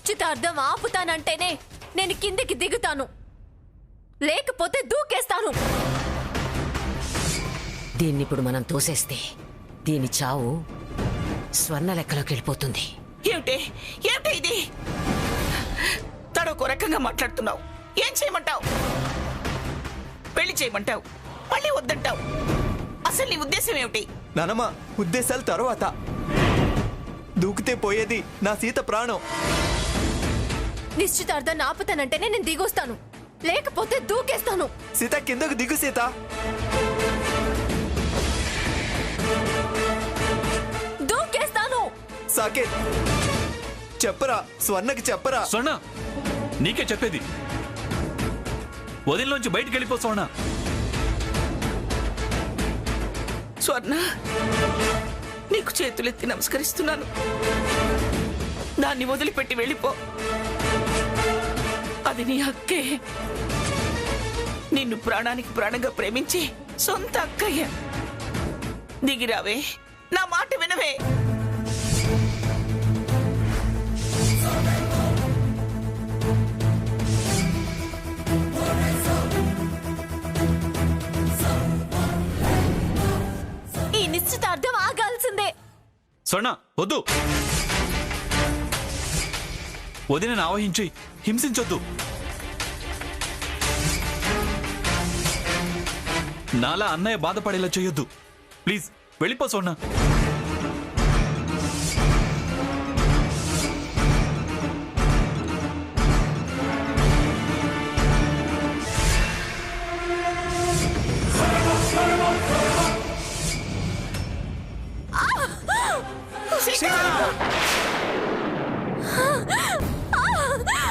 నిశ్చితార్థం ఆపుతానంటేనే నేను కిందికి దిగుతాను, లేకపోతే దూకేస్తాను. దీన్నిప్పుడు మనం తోసేస్తే దీని చావు స్వర్ణ లెక్కలోకి వెళ్ళిపోతుంది. ఏమిటి ఏమిటి ఇది? తడొక రకంగా మాట్లాడుతున్నావు. ఏం చేయమంటావు? పెళ్లి చేయమంటావు, మళ్ళీ వద్దంటావు. అసలు నీ ఉద్దేశం ఏమిటి? నానమ్మ, ఉద్దేశాల తర్వాత దూకితే పోయేది నా సీత ప్రాణం. నిశ్చితార్థం ఆపుతానంటేనే నేను దిగొస్తాను, లేకపోతే దూకేస్తాను. సీత కిందకు దిగు సీత. దూకేస్తాను. సాకేత్ చెప్పరా, స్వర్ణకి చెప్పరా. స్వర్ణ, నీకే చెప్పేది. వదిలిలోంచి బయటికి వెళ్ళిపో స్వర్ణ. స్వర్ణ, నీకు చేతులెత్తి నమస్కరిస్తున్నాను. దాన్ని వదిలిపెట్టి వెళ్ళిపో. అది నీ హక్కే. నిన్ను ప్రాణానికి ప్రాణంగా ప్రేమించి సొంత అక్కయ్య. దిగిరావే, నా మాట వినవే. ఈ నిశ్చితార్థం ఆగాల్సిందే. స్వర్ణ వద్దు. వదినని ఆవహించి హింసించొద్దు. నాలా అన్నయ్య బాధపడేలా చేయొద్దు. ప్లీజ్ వెళ్ళిపో స్వర్ణ.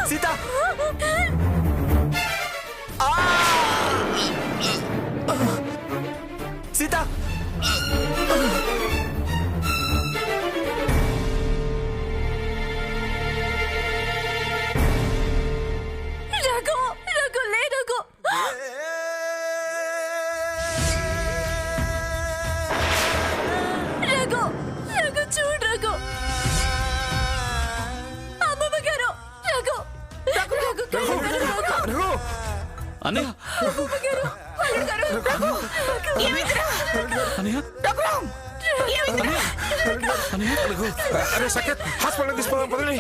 సీత సీత రఘు, రఘు లే రఘు. రఘు, రఘు చూడు రఘు. అమ్మమ్మ గారు, రఘు, రఘు, రఘు, రఘు. అన్నయ్య, అన్నయ్య, అరే సకేత్, హాస్పిటల్ తీసుకోవడం పదండి.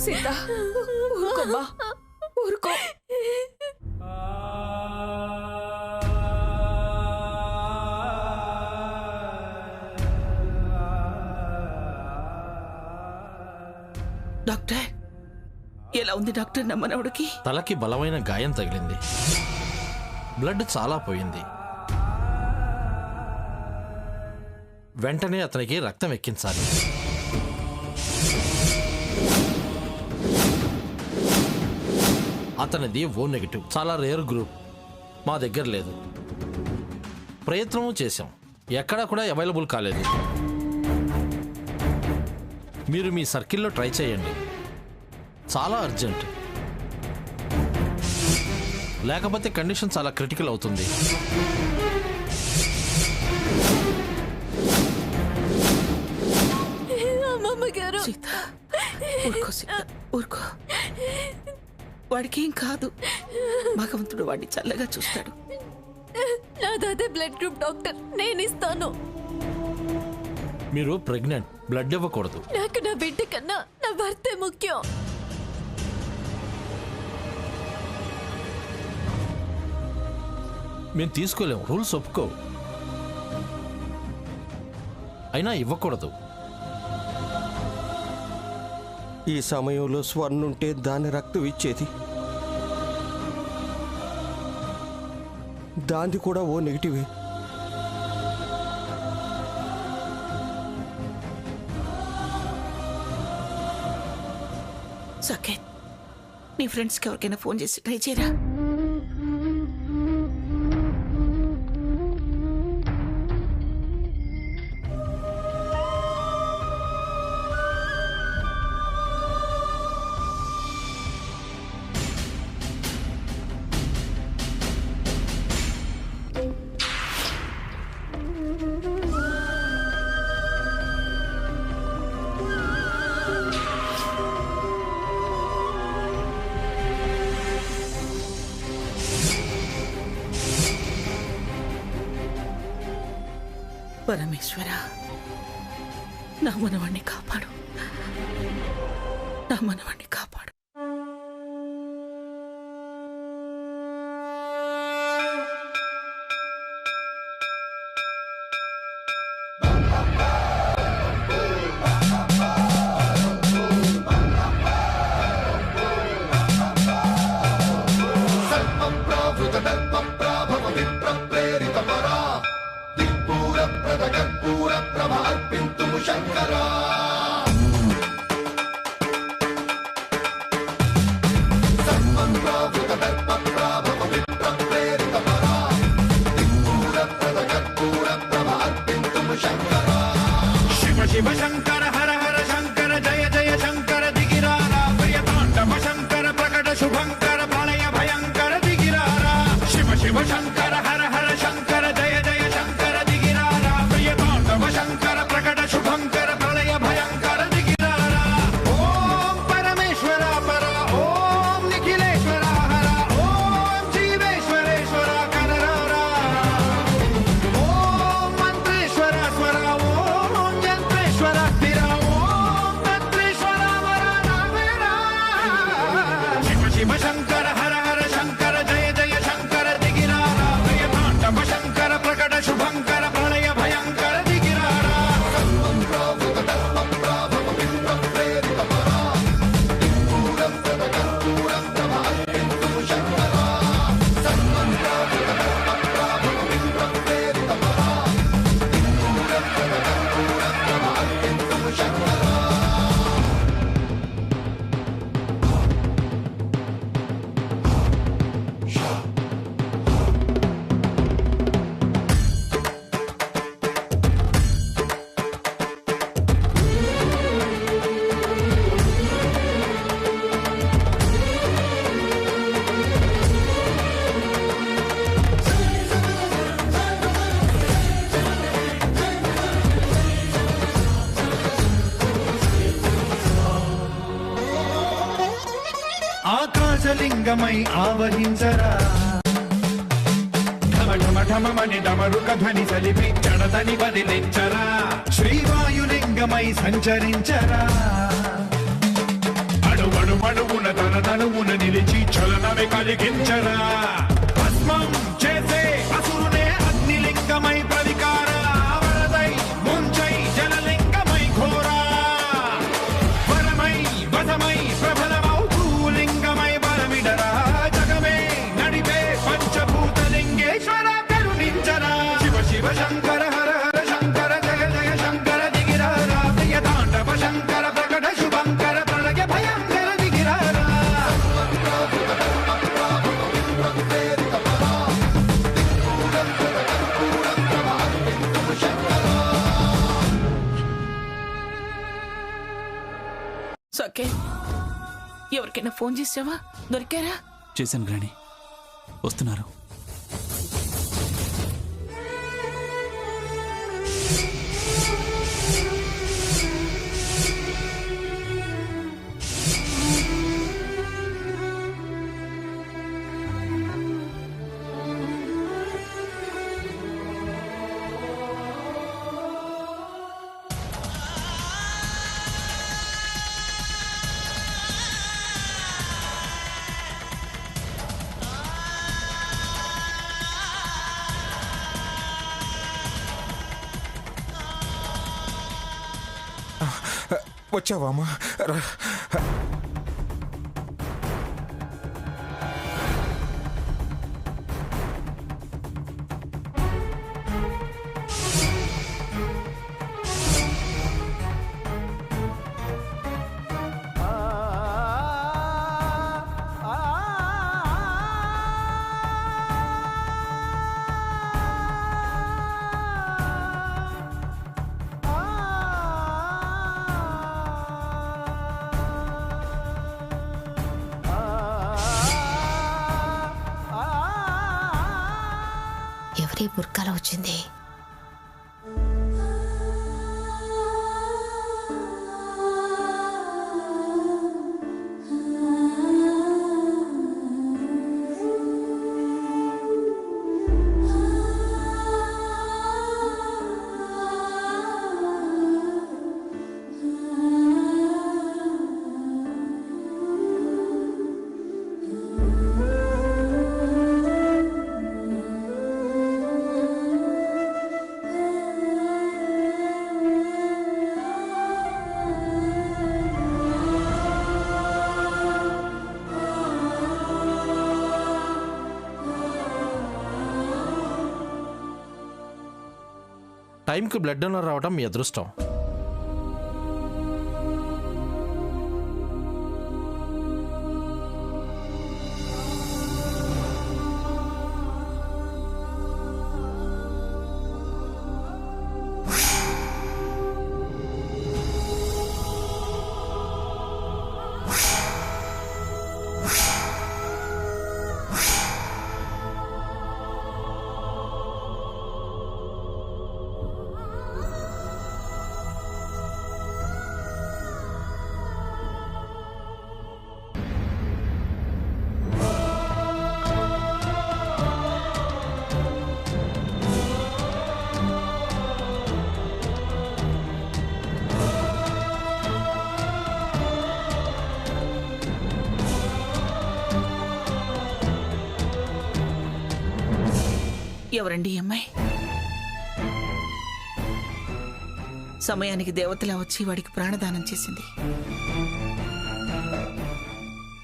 సీత, ఊరుకోమ్మా, ఊరుకో. డాక్టర్, ఎలా ఉంది డాక్టర్ నా మనవడికి? తలకి బలమైన గాయం తగిలింది. బ్లడ్ చాలా పోయింది. వెంటనే అతనికి రక్తం ఎక్కించాలి. అతనిది ఓ నెగిటివ్, చాలా రేర్ గ్రూప్. మా దగ్గర లేదు. ప్రయత్నం చేశాం, ఎక్కడా కూడా అవైలబుల్ కాలేదు. మీరు మీ సర్కిల్లో ట్రై చేయండి. చాలా అర్జెంట్, లేకపోతే కండిషన్ చాలా క్రిటికల్ అవుతుంది. అమ్మమ్మ గారు, సీత, ఊరుకో సీత, ఊరుకో. వాడికి ఏం కాదు. భగవంతుడు వాడిని చల్లగా చూస్తాడు. నాదే బ్లడ్ గ్రూప్ డాక్టర్, నేను ఇస్తాను. మీరు ప్రెగ్నెంట్, బ్లడ్ ఇవ్వకూడదు. నాకు నా బిడ్డ కన్నా నా భర్తే ముఖ్యం. మేము తీసుకోలేము, రూల్స్ ఒప్పుకో. అయినా ఇవ్వకూడదు. ఈ సమయంలో స్వర్ణుంటే దాని రక్తం ఇచ్చేది. దాంది కూడా ఓ నెగిటివే. సకేత్, నీ ఫ్రెండ్స్కి ఎవరికైనా ఫోన్ చేసి ట్రై చేయరా. పరమేశ్వర, నా మనవాణ్ణి కాపాడు, నా మనవాణ్ణి కాపాడు. శివ శంకర హర హర శంకర జయ జయ శంకర దిగిరారా ప్రియతాండవ శంకర ప్రకట శుభంకర ప్రళయ భయంకర దిగిరారా శివ శివ శంకర హర హర శంకర జయ జయ శంకర దిగిరారా ప్రియతాండవ శంకర ప్రకట శుభంకర ప్రళయ భయంకర దిగిరారా. ఓం పరమేశ్వర పర, ఓం నిఖిలేశ్వర హర, ఓం జీవేశ్వరేశ్వర కనరారా, ఓం మంత్రేశ్వర స్వర, ఓం యంత్రేశ్వర స్థిర, ఓం తంత్రేశ్వర వర నామేరా. శివ శివ శంకర హర హర శంకర జయ జయ శంకర దిగిరారా ప్రియతాండవ శంకర ప్రకట శుభంకర ప్రళయ భయంకర దిగిరారా. ఆకాశలింగమై ఆవహించరా, ఢమ ఢమ ఢమమని డమరుక ధ్వని సలిపి జడదని వదిలించరా, శ్రీవాయులింగమై సంచరించరా, అడుగడుమడుగున తన తనువున నిలిచి చలనమే కలిగించరా, భస్మం చేసే అసురునే అగ్నిలింగమై ప్రవికార, వరదై ముంచై జలలింగమై ఘోరా, వరమై వదమై ప్రబలమౌ భూలింగమై బలమిడరా, జగమే నడిపే పంచభూతలింగేశ్వర కరుణించరా. శివ శివ శంకర హర హర శంకర జయ జయ శంకర దిగిరారా ప్రియతాండవ శంకర ప్రకట శుభంకర ప్రళయ భయంకర దిగిరారా. సకేత్, ఎవరికైనా ఫోన్ చేసావా? దొరికారా? చేశాను గ్రాణి, వస్తున్నారు. వచ్చావామా? నాకే బుర్కాలో వచ్చింది. టైంకి బ్లడ్ డోనర్ రావడం మీ అదృష్టం. ఎవరండి ఈ అమ్మాయి? సమయానికి దేవతలా వచ్చి వాడికి ప్రాణదానం చేసింది.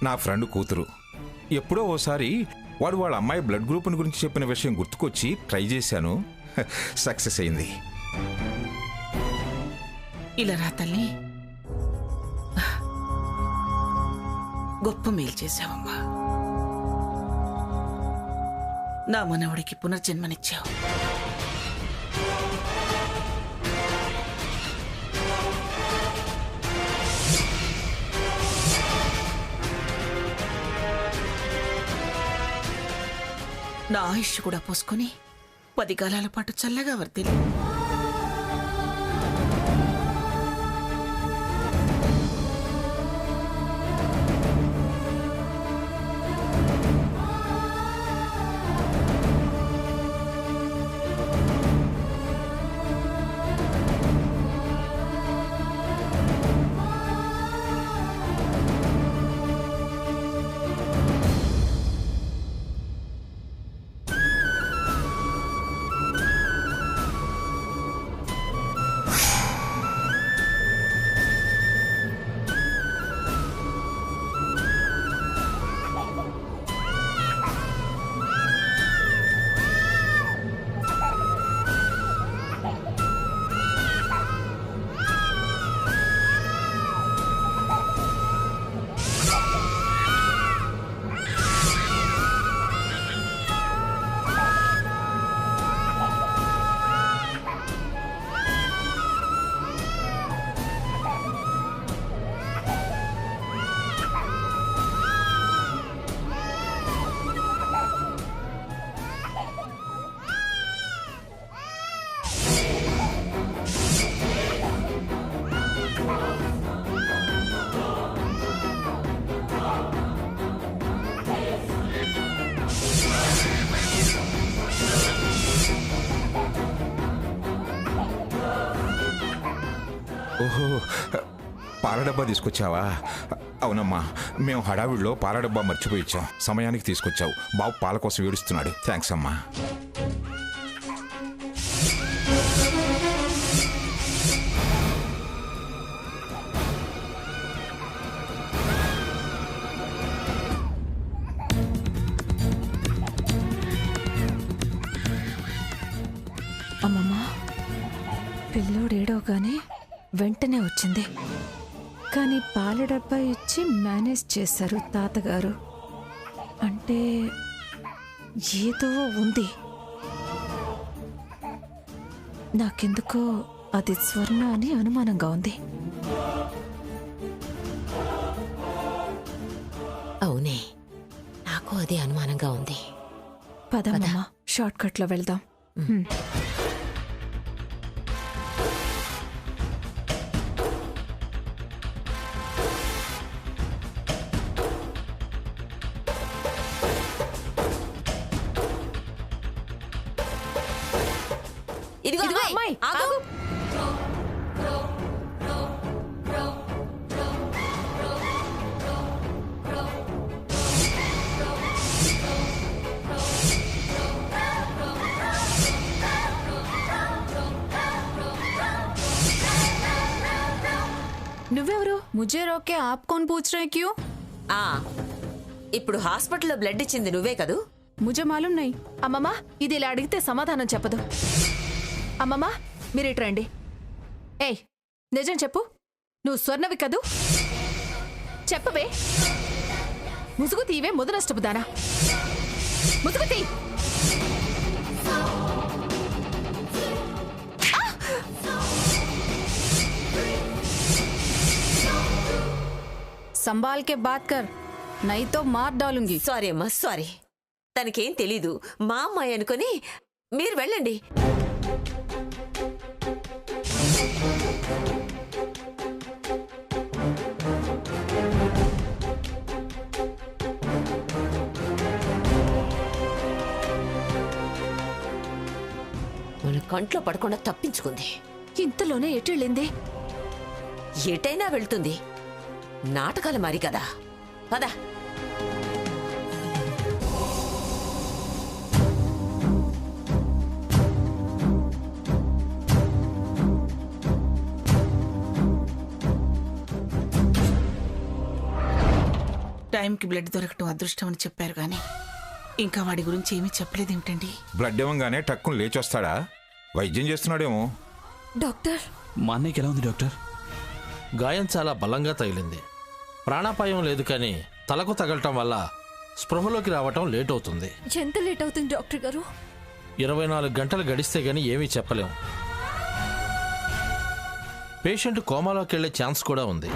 నా ఫ్రెండ్ కూతురు. ఎప్పుడో ఓసారి వాడు వాళ్ళ అమ్మాయి బ్లడ్ గ్రూప్ని గురించి చెప్పిన విషయం గుర్తుకొచ్చి ట్రై చేశాను. సక్సెస్ అయింది. ఇలా రా తల్లి, గొప్ప మేలు చేశావమ్మా. నా మనవడికి పునర్జన్మనిచ్చావు. నా ఆయుష్ కూడా పోసుకొని 10 కాలాల పాటు చల్లగా వర్తిల్లు. ఓహో, పాల డబ్బా తీసుకొచ్చావా? అవునమ్మా, మేము హడావిడిలో పాల డబ్బా మర్చిపోయి ఇచ్చాం. సమయానికి తీసుకొచ్చావు. బాబు పాల కోసం ఏడుస్తున్నాడు. థ్యాంక్స్ అమ్మా. అమ్మమ్మా, పిల్లోడు ఏడవగానే వెంటనే వచ్చింది. కానీ పాల డబ్బా ఇచ్చి మేనేజ్ చేశారు తాతగారు. అంటే ఏదో ఉంది. నాకెందుకో అది స్వర్ణ అని అనుమానంగా ఉంది. అవునే, నాకు అదే అనుమానంగా ఉంది. పదమ్మా, షార్ట్ కట్లో వెళ్దాం. ఇదిగో అమ్మాయి, ఆగు. నువ్వెవరు? मुझे रोक के आप कौन पूछ रहे हैं क्यों? ఇప్పుడు హాస్పిటల్లో బ్లడ్ ఇచ్చింది నువ్వే కదూ? मुझे मालूम नहीं। అమ్మమ్మ, ఇది ఇలా అడిగితే సమాధానం చెప్పదు. అమ్మమ్మ, మీరు ఇటు రండి. ఏయ్, నిజం చెప్పు, నువ్వు స్వర్ణవి కదూ? చెప్పవే. ముసుగు తీవే, ముదనష్టపు దానా. ముసుగు తీ. संभाल के बात कर, नहीं तो मार डालूंगी। సారీ అమ్మా, సారీ. తనకేం తెలీదు, మా అమ్మాయి అనుకొని మీరు వెళ్ళండి. మన కంట్లో పడకుండా తప్పించుకుంది. ఇంతలోనే ఎటు వెళ్ళింది? ఎటైనా వెళ్తుంది. నాటకాలు మరి కదా. పదా. టైంకి బ్లడ్ దొరకటం అదృష్టం అని చెప్పారు కానీ ఇంకా వాడి గురించి ఏమీ చెప్పలేదు ఏమిటండి? బ్లడ్ ఇవ్వగానే టక్కుని లేచొస్తాడా? వైద్యం చేస్తున్నాడేమో. డాక్టర్, మా అన్నయ్యకి ఎలా ఉంది డాక్టర్? గాయం చాలా బలంగా తగిలింది. ప్రాణాపాయం లేదు, కానీ తలకు తగలటం వల్ల స్పృహలోకి రావటం లేట్ అవుతుంది. ఎంత లేట్ అవుతుంది డాక్టర్ గారు? 24 గంటలు గడిస్తే గానీ ఏమీ చెప్పలేం. పేషెంట్ కోమాలోకి వెళ్లే ఛాన్స్ కూడా ఉంది.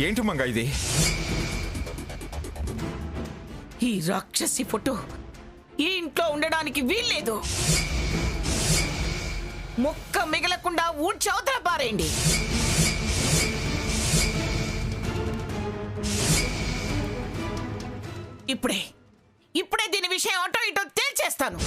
ఏంటి మంగ ఇది? ఈ రాక్షసి ఫోటో ఈ ఇంట్లో ఉండడానికి వీల్లేదు. మొక్క మిగలకుండా ఊడ్చవతల పారేయండి. ఇప్పుడే దీని విషయం అటో ఇటో తేల్చేస్తాను.